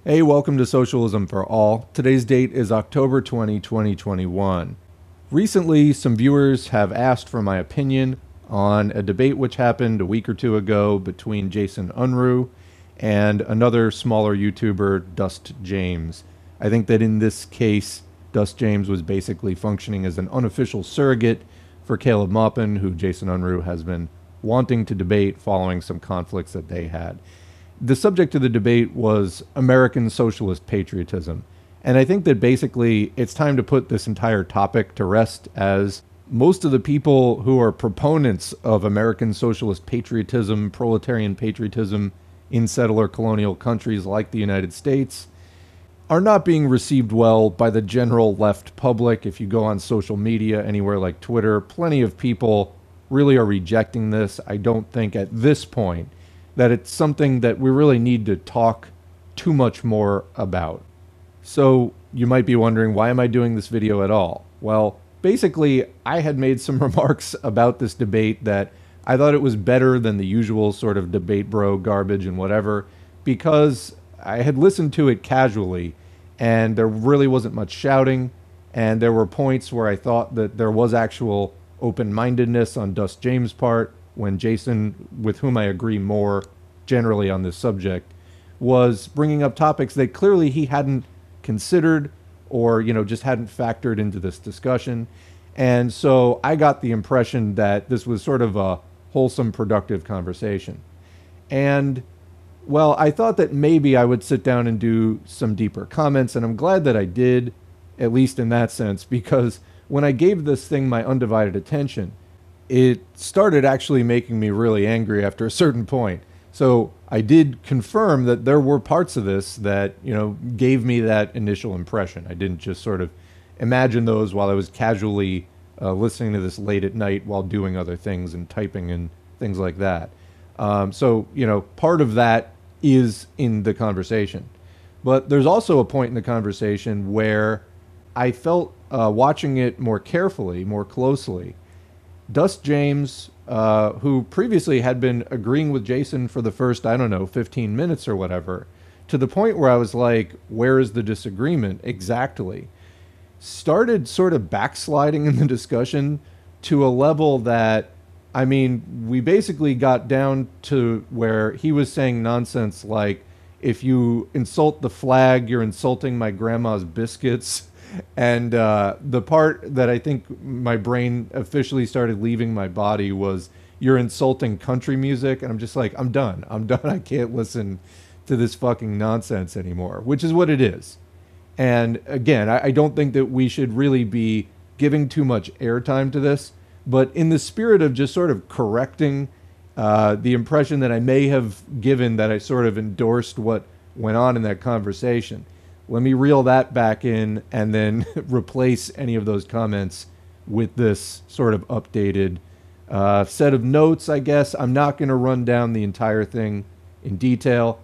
Hey, welcome to Socialism for All. Today's date is October 20, 2021. Recently, some viewers have asked for my opinion on a debate which happened a week or two ago between Jason Unruhe and another smaller YouTuber, Dust James. I think that in this case, Dust James was basically functioning as an unofficial surrogate for Caleb Maupin, who Jason Unruhe has been wanting to debate following some conflicts that they had. The subject of the debate was American socialist patriotism. And I think that basically it's time to put this entire topic to rest, as most of the people who are proponents of American socialist patriotism, proletarian patriotism in settler colonial countries like the United States, are not being received well by the general left public. If you go on social media, anywhere like Twitter, plenty of people really are rejecting this. I don't think at this point that it's something that we really need to talk too much more about. So you might be wondering, why am I doing this video at all? Well, basically, I had made some remarks about this debate that I thought it was better than the usual sort of debate bro garbage and whatever, because I had listened to it casually and there really wasn't much shouting, and there were points where I thought that there was actual open-mindedness on Dust James' part, when Jason, with whom I agree more generally on this subject, was bringing up topics that clearly he hadn't considered or, just hadn't factored into this discussion. And so I got the impression that this was sort of a wholesome, productive conversation. And, well, I thought that maybe I would sit down and do some deeper comments, and I'm glad that I did, at least in that sense, because when I gave this thing my undivided attention, it started actually making me really angry after a certain point. So I did confirm that there were parts of this that, gave me that initial impression. I didn't just sort of imagine those while I was casually listening to this late at night while doing other things and typing and things like that. So, part of that is in the conversation. But there's also a point in the conversation where I felt, watching it more carefully, more closely, Dust James, who previously had been agreeing with Jason for the first, 15 minutes or whatever, to the point where I was like, where is the disagreement exactly? Started sort of backsliding in the discussion to a level that, we basically got down to where he was saying nonsense like, if you insult the flag, you're insulting my grandma's biscuits. And the part that I think my brain officially started leaving my body was, you're insulting country music. And I'm just like, I'm done. I can't listen to this fucking nonsense anymore, which is what it is. And again, I don't think that we should really be giving too much airtime to this. But in the spirit of just sort of correcting the impression that I may have given that I sort of endorsed what went on in that conversation, let me reel that back in and then replace any of those comments with this sort of updated set of notes, I guess. I'm not going to run down the entire thing in detail.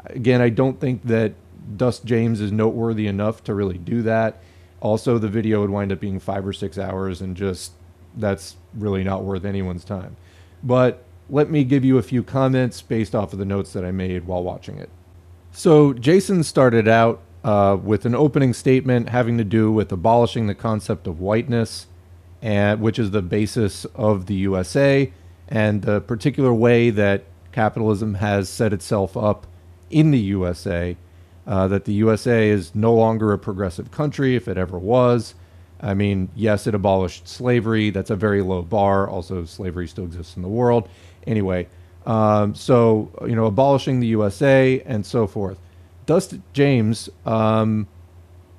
Again, I don't think that Dust James is noteworthy enough to really do that. Also, the video would wind up being 5 or 6 hours, and just that's really not worth anyone's time. But let me give you a few comments based off of the notes that I made while watching it. So Jason started out with an opening statement having to do with abolishing the concept of whiteness, which is the basis of the USA, and the particular way that capitalism has set itself up in the USA, that the USA is no longer a progressive country, if it ever was. Yes, it abolished slavery. That's a very low bar. Also, slavery still exists in the world. Anyway, abolishing the USA and so forth. Dust James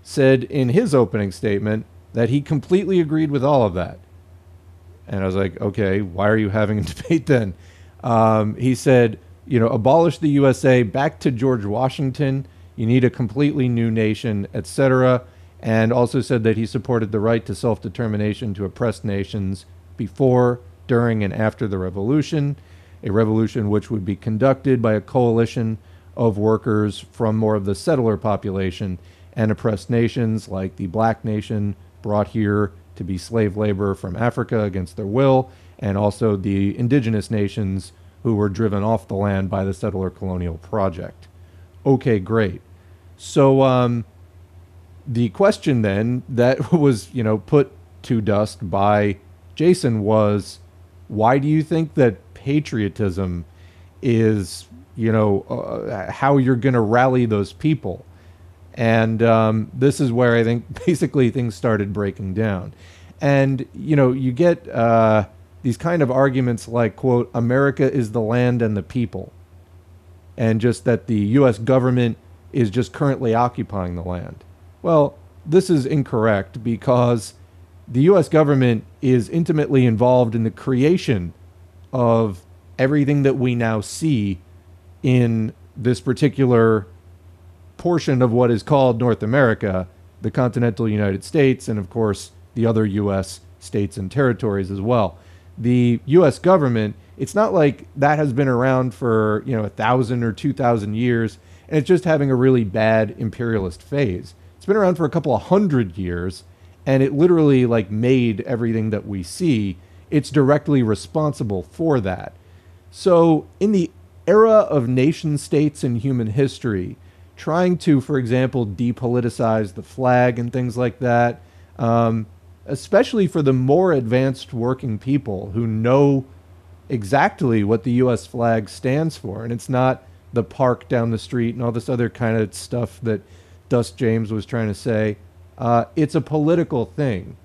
said in his opening statement that he completely agreed with all of that. And I was like, okay, why are you having a debate then? He said, abolish the USA, back to George Washington. You need a completely new nation, etc. And also said that he supported the right to self-determination to oppressed nations before, during, and after the revolution, a revolution which would be conducted by a coalition of workers from more of the settler population and oppressed nations like the black nation brought here to be slave labor from Africa against their will, and also the indigenous nations who were driven off the land by the settler colonial project. Okay, great. So the question then that was, put to dust by Jason was, why do you think that patriotism is, how you're going to rally those people? And this is where I think basically things started breaking down. And, you get these kind of arguments like, quote, America is the land and the people. And just that the U.S. government is just currently occupying the land. Well, this is incorrect because the U.S. government is intimately involved in the creation of everything that we now see in this particular portion of what is called North America, the continental United States, and of course the other U.S. states and territories as well. The U.S. government, it's not like that has been around for 1,000 or 2,000 years, and it's just having a really bad imperialist phase. It's been around for a couple of hundred years, and it literally made everything that we see. It's directly responsible for that. So in the era of nation states in human history, trying to, for example, depoliticize the flag and things like that, especially for the more advanced working people who know exactly what the U.S. flag stands for. And it's not the park down the street and all this other kind of stuff that Dust James was trying to say. It's a political thing.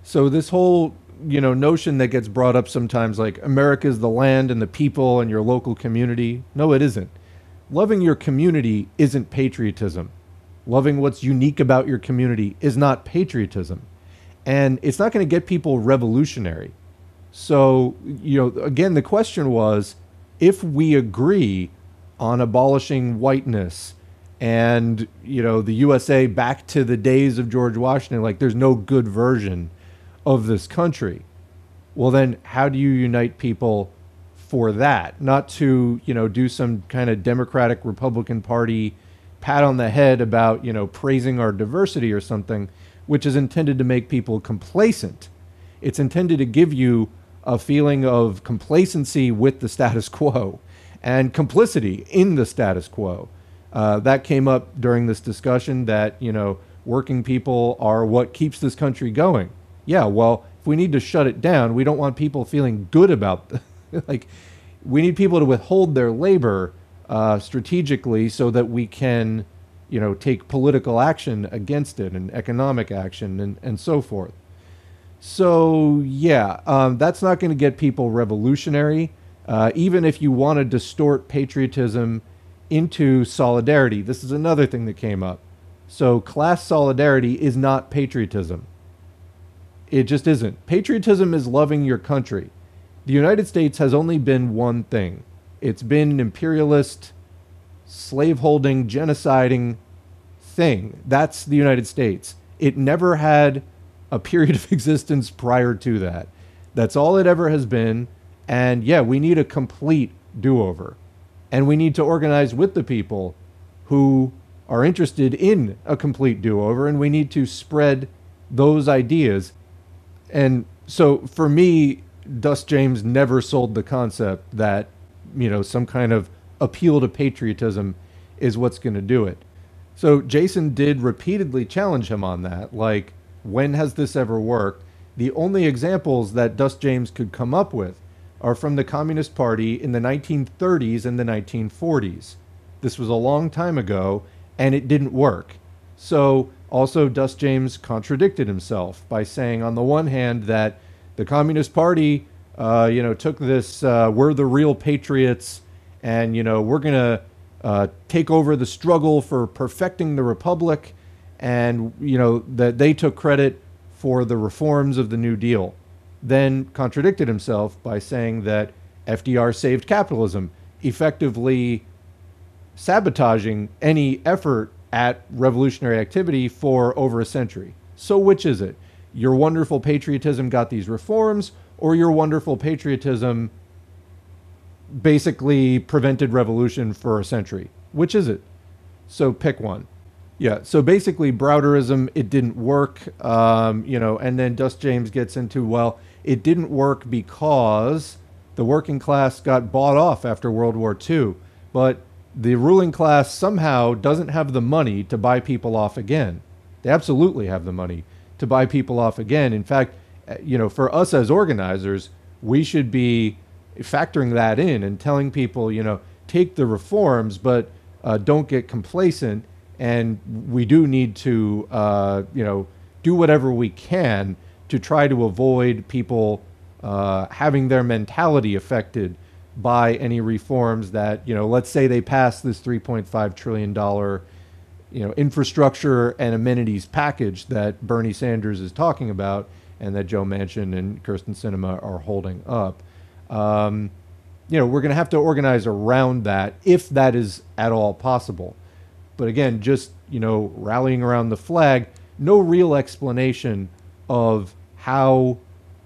So this whole, notion that gets brought up sometimes, like America is the land and the people and your local community. No, it isn't. Loving your community isn't patriotism. Loving what's unique about your community is not patriotism. And it's not going to get people revolutionary. So, again, the question was, if we agree on abolishing whiteness and, the USA back to the days of George Washington, there's no good version of this country. Well, then how do you unite people for that? Not to, do some kind of Democratic Republican Party pat on the head about, praising our diversity or something, which is intended to make people complacent. It's intended to give you a feeling of complacency with the status quo and complicity in the status quo. That came up during this discussion that, working people are what keeps this country going. Yeah, well, if we need to shut it down, we don't want people feeling good about we need people to withhold their labor strategically so that we can, take political action against it and economic action and so forth. So, yeah, that's not going to get people revolutionary. Even if you want to distort patriotism into solidarity, this is another thing that came up. So class solidarity is not patriotism. It just isn't. Patriotism is loving your country. The United States has only been one thing. It's been an imperialist, slaveholding, genociding thing. That's the United States. It never had a period of existence prior to that. That's all it ever has been. And yeah, we need a complete do-over. And we need to organize with the people who are interested in a complete do-over, and we need to spread those ideas. And so for me, Dust James never sold the concept that, some kind of appeal to patriotism is what's going to do it. So Jason did repeatedly challenge him on that. Like, when has this ever worked? The only examples that Dust James could come up with are from the Communist Party in the 1930s and the 1940s. This was a long time ago, and it didn't work. So also Dust James contradicted himself by saying, on the one hand, that the Communist Party, took this, we're the real patriots, and, we're going to take over the struggle for perfecting the Republic, and, that they took credit for the reforms of the New Deal. Then contradicted himself by saying that FDR saved capitalism, effectively sabotaging any effort at revolutionary activity for over a century. So which is it? Your wonderful patriotism got these reforms, or your wonderful patriotism basically prevented revolution for a century? Which is it? So pick one. Yeah, so basically Browderism, it didn't work, and then Dust James gets into, well, it didn't work because the working class got bought off after World War II. But the ruling class somehow doesn't have the money to buy people off again. They absolutely have the money to buy people off again. In fact, for us as organizers, we should be factoring that in and telling people, take the reforms, but don't get complacent. And we do need to, do whatever we can to try to avoid people having their mentality affected by any reforms that, let's say they pass this $3.5 trillion, infrastructure and amenities package that Bernie Sanders is talking about and that Joe Manchin and Kirsten Sinema are holding up. We're going to have to organize around that if that is at all possible. But again, just, rallying around the flag, no real explanation of how,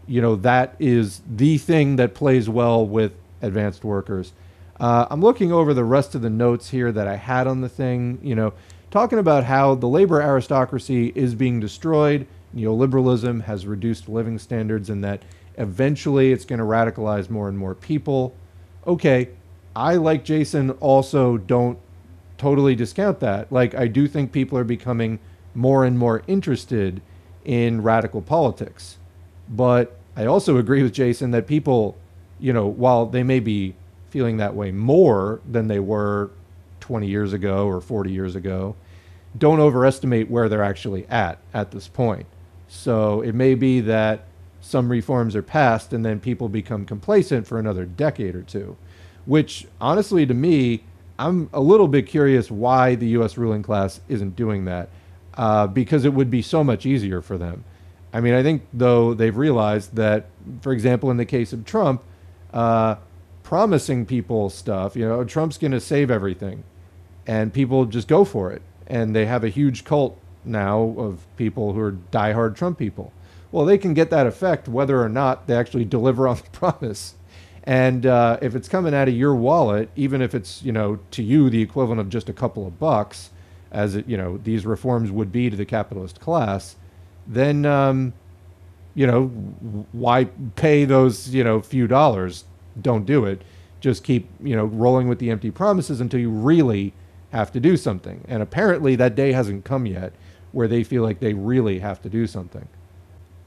that is the thing that plays well with advanced workers. I'm looking over the rest of the notes here that I had on the thing, talking about how the labor aristocracy is being destroyed. Neoliberalism has reduced living standards and that eventually it's going to radicalize more and more people. Okay, I, like Jason, also don't totally discount that. Like, I do think people are becoming more and more interested in radical politics. But I also agree with Jason that people, while they may be feeling that way more than they were 20 years ago or 40 years ago, don't overestimate where they're actually at this point. So it may be that some reforms are passed and then people become complacent for another decade or two, which honestly to me, I'm a little bit curious why the U.S. ruling class isn't doing that, because it would be so much easier for them. I mean, I think, though, they've realized that, for example, in the case of Trump, promising people stuff, Trump's going to save everything, and people just go for it. And they have a huge cult now of people who are diehard Trump people. Well, they can get that effect whether or not they actually deliver on the promise. And if it's coming out of your wallet, even if it's, to you, the equivalent of just a couple of bucks, as these reforms would be to the capitalist class, then, why pay those, few dollars? Don't do it. Just keep, rolling with the empty promises until you really have to do something. And apparently that day hasn't come yet where they feel like they really have to do something.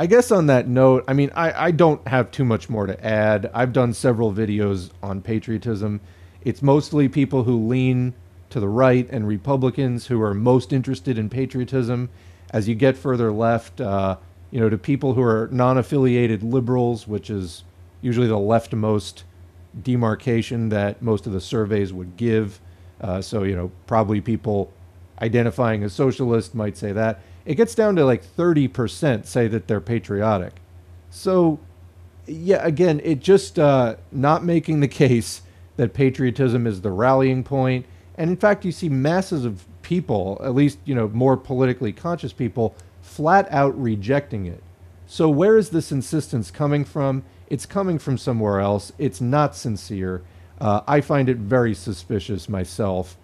I guess on that note, I mean, I don't have too much more to add. I've done several videos on patriotism. It's mostly people who lean to the right and Republicans who are most interested in patriotism. As you get further left, to people who are non-affiliated liberals, which is usually the leftmost demarcation that most of the surveys would give. So, probably people identifying as socialist might say that. It gets down to like 30% say that they're patriotic. So, yeah, again, it just not making the case that patriotism is the rallying point. And in fact, you see masses of people, at least, more politically conscious people, flat out rejecting it. So where is this insistence coming from? It's coming from somewhere else. It's not sincere. I find it very suspicious myself.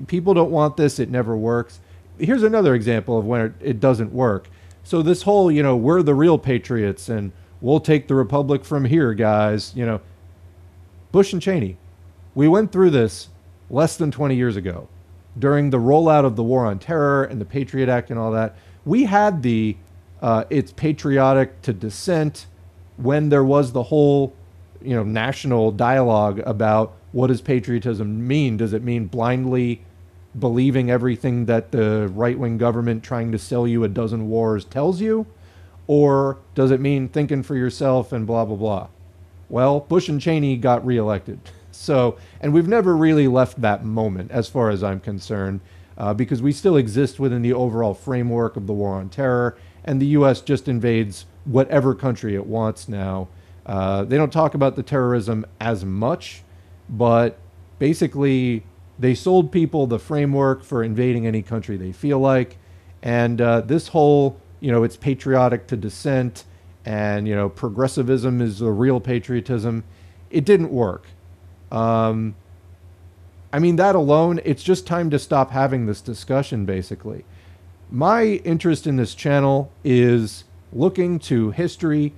People don't want this. It never works. Here's another example of when it doesn't work. So this whole, we're the real patriots and we'll take the republic from here, guys. Bush and Cheney, we went through this less than 20 years ago during the rollout of the War on Terror and the Patriot Act and all that. We had the it's patriotic to dissent when there was the whole, national dialogue about what does patriotism mean? Does it mean blindly believing everything that the right-wing government trying to sell you a dozen wars tells you? Or does it mean thinking for yourself and blah, blah, blah? Well, Bush and Cheney got reelected. So, and we've never really left that moment as far as I'm concerned, because we still exist within the overall framework of the War on Terror, and the U.S. just invades whatever country it wants now. They don't talk about the terrorism as much, but basically they sold people the framework for invading any country they feel like. And this whole, it's patriotic to dissent and, progressivism is the real patriotism. It didn't work. I mean, that alone, it's just time to stop having this discussion, basically. My interest in this channel is looking to history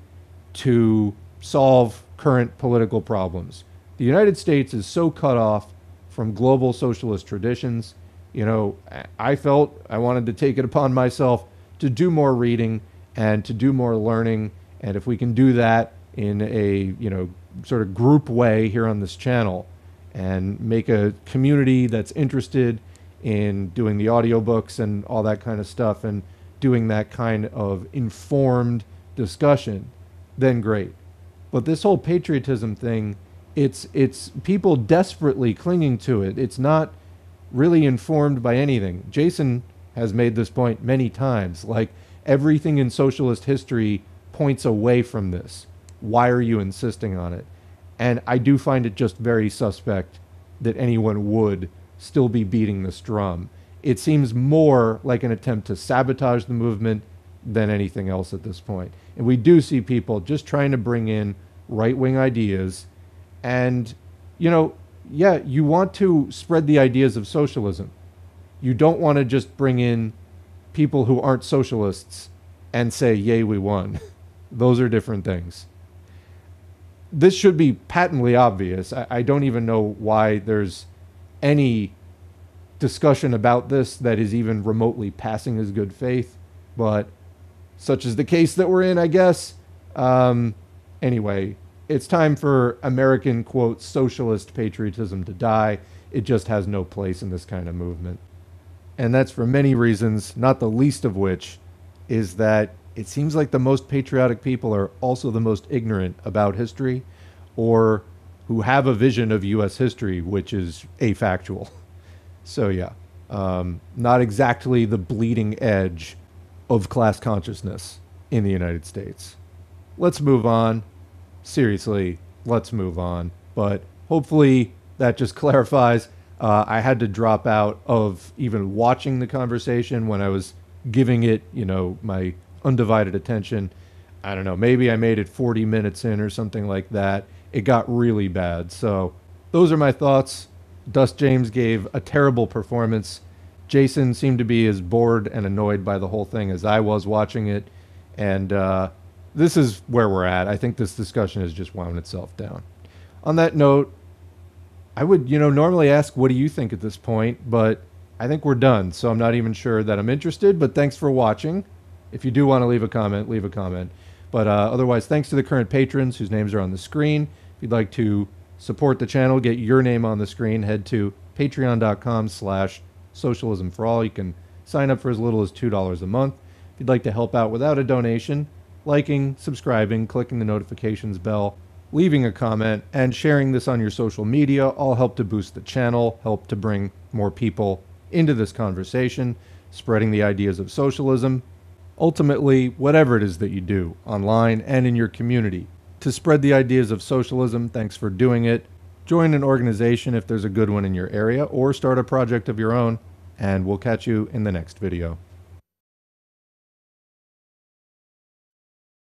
to solve current political problems. The United States is so cut off from global socialist traditions. You know, I felt I wanted to take it upon myself to do more reading and to do more learning. And if we can do that in a, you know, sort of group way here on this channel and make a community that's interested in doing the audiobooks and all that kind of stuff and doing that kind of informed discussion, then great. But this whole patriotism thing, it's people desperately clinging to it. It's not really informed by anything. Jason has made this point many times. Like, everything in socialist history points away from this. Why are you insisting on it? And I do find it just very suspect that anyone would still be beating this drum. It seems more like an attempt to sabotage the movement than anything else at this point. And we do see people just trying to bring in right-wing ideas. And, you know, yeah, you want to spread the ideas of socialism. You don't want to just bring in people who aren't socialists and say, yay, we won. Those are different things. This should be patently obvious. I don't even know why there's any discussion about this that is even remotely passing as good faith, but such is the case that we're in, I guess. Anyway, it's time for American, quote, socialist patriotism to die. It just has no place in this kind of movement. And that's for many reasons, not the least of which is that it seems like the most patriotic people are also the most ignorant about history, or who have a vision of U.S. history, which is afactual. So yeah, not exactly the bleeding edge of class consciousness in the United States. Let's move on. Seriously, let's move on. But hopefully that just clarifies. I had to drop out of even watching the conversation when I was giving it, you know, my undivided attention. I don't know, maybe I made it 40 minutes in or something like that. It got really bad. So those are my thoughts. Dust James gave a terrible performance. Jason seemed to be as bored and annoyed by the whole thing as I was watching it. And this is where we're at. I think this discussion has just wound itself down. On that note, I would, you know, normally ask, what do you think at this point? But I think we're done. So I'm not even sure that I'm interested. But thanks for watching. If you do want to leave a comment, leave a comment. But otherwise, thanks to the current patrons whose names are on the screen. If you'd like to support the channel, get your name on the screen, head to patreon.com/socialismforall. You can sign up for as little as $2 a month. If you'd like to help out without a donation, liking, subscribing, clicking the notifications bell, leaving a comment, and sharing this on your social media all help to boost the channel, help to bring more people into this conversation, spreading the ideas of socialism. Ultimately, whatever it is that you do, online and in your community, to spread the ideas of socialism, thanks for doing it. Join an organization if there's a good one in your area, or start a project of your own, and we'll catch you in the next video.